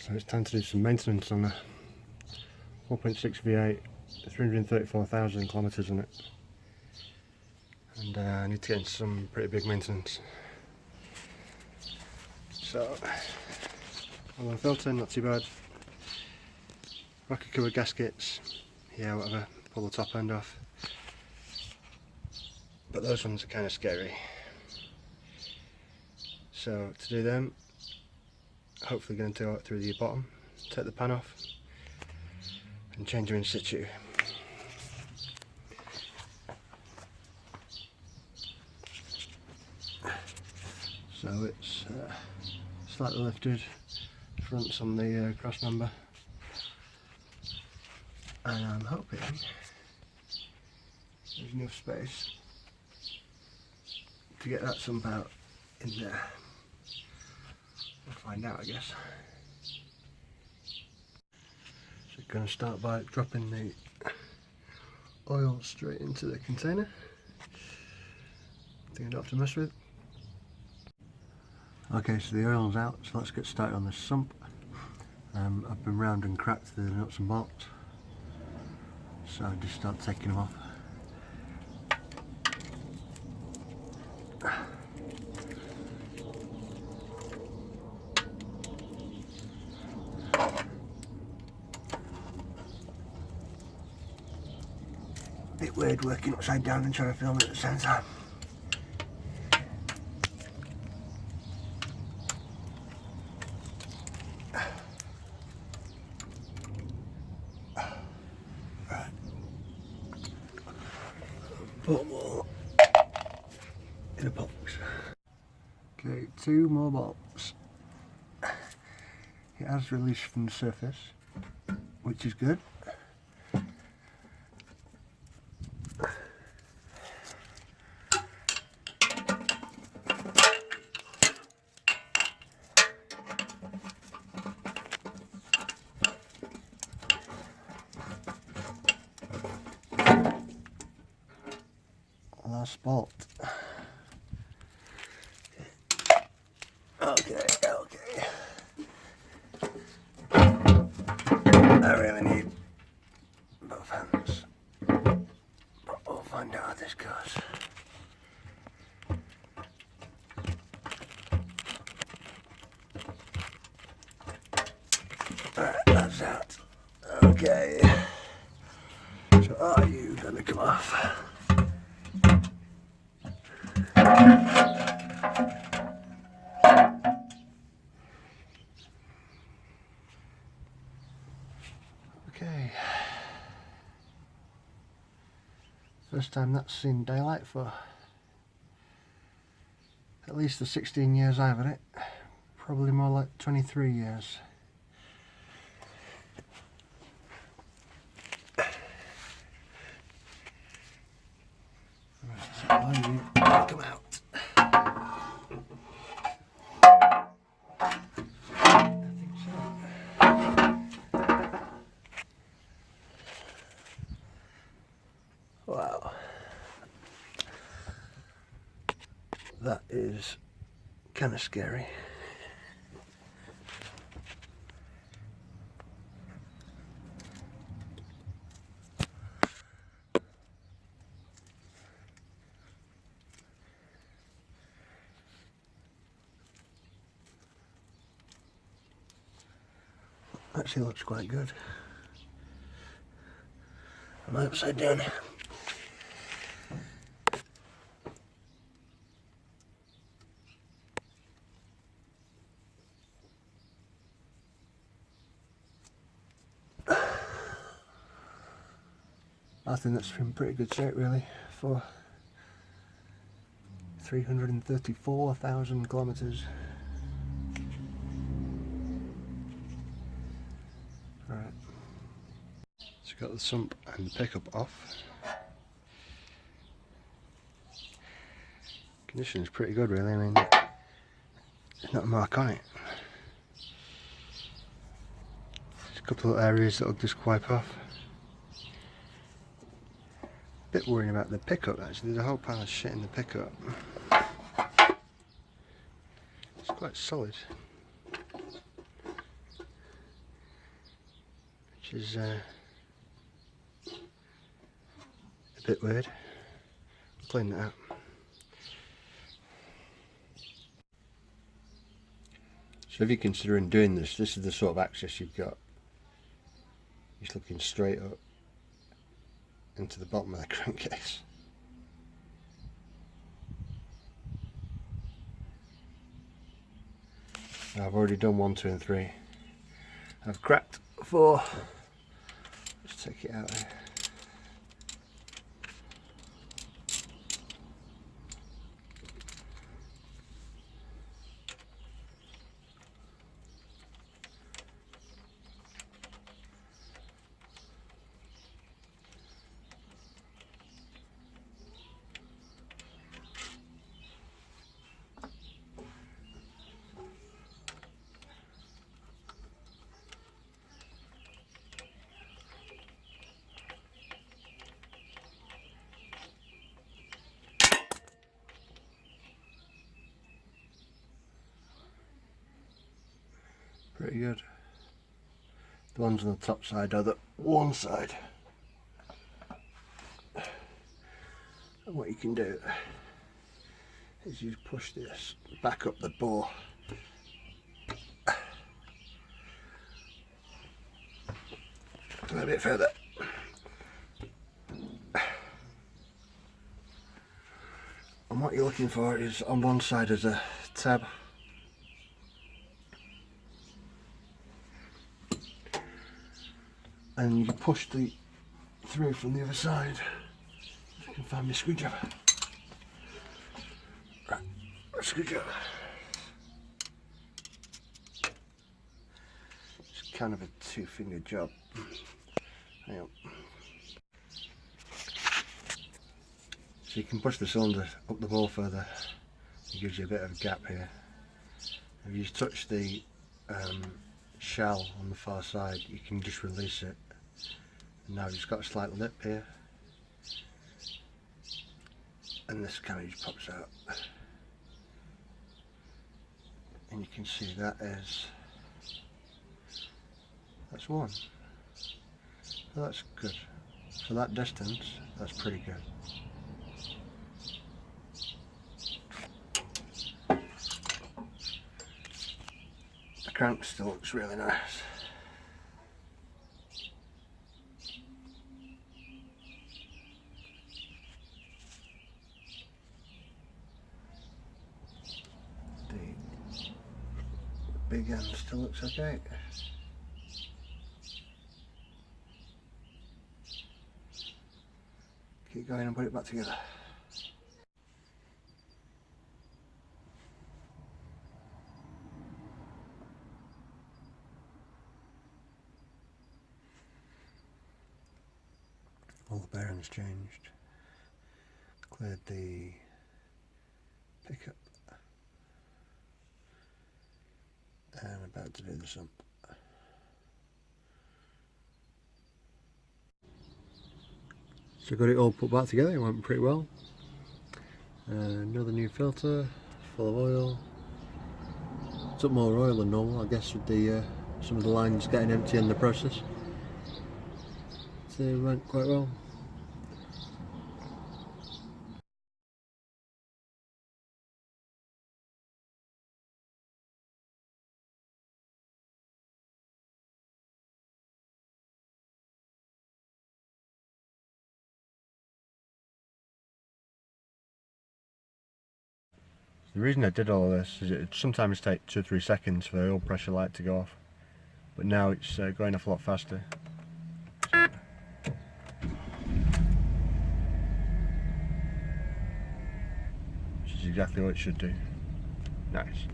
So it's time to do some maintenance on the 4.6 V8, 334,000 kilometres on it, and I need to get into some pretty big maintenance. So, all on filter, not too bad. Rocket cover gaskets, yeah, whatever, pull the top end off. But those ones are kind of scary. So to do them, hopefully going to go through the bottom, take the pan off and change them in situ. So it's slightly lifted, front's on the cross member, and I'm hoping there's enough space to get that sump out in there. We'll find out, I guess. So we're going to start by dropping the oil straight into the container. Thing I don't have to mess with. Okay, so the oil's out, so let's get started on this sump. I've been round and cracked the nuts and bolts, so I just start taking them off. Bit weird working upside down and trying to film it at the same time. Right. Put them all in a box. Okay, 2 more bolts. It has released from the surface, which is good. Last bolt. Okay. I really need both hands, but we'll find out how this goes. Alright, that's out. Okay. So are you gonna come off? Okay. First time that's seen daylight for at least the 16 years I've had it. Probably more like 23 years. Right, so are you come out? Wow, that is kind of scary. Actually looks quite good. Am I upside down? I think that's in pretty good shape really for 334,000 kilometres. Right, so got the sump and the pickup off. Condition is pretty good really, I mean there's not a mark on it. There's a couple of areas that'll just wipe off. Bit worrying about the pickup actually, there's a whole pile of shit in the pickup. It's quite solid. is a bit weird. Clean that out. So if you're considering doing this, this is the sort of access you've got. Just looking straight up into the bottom of the crankcase. I've already done 1, 2 and 3. I've cracked 4. Let's take it out here. Pretty good. The ones on the top side are the one side. And what you can do is you push this back up the bore. A little bit further. And what you're looking for is on one side is a tab. And you push the through from the other side. If you can find my screwdriver. Right, screwdriver. It's kind of a 2-finger job. Hang on. So you can push the cylinder up the bore further. It gives you a bit of a gap here. If you touch the shell on the far side, you can just release it. And now it's got a slight lip here, and this kind of just pops out, and you can see that's one. So that's good for that distance. That's pretty good. The crank still looks really nice. Big end still looks okay. Keep going and put it back together. All the bearings changed. Cleared the pickup. And about to do the sump. So got it all put back together, it went pretty well. Another new filter, full of oil. Took more oil than normal, I guess, with the some of the lines getting empty in the process. So it went quite well. The reason I did all of this is it would sometimes take 2 or 3 seconds for the oil pressure light to go off, but now it's going off a lot faster. Which is exactly what it should do. Nice.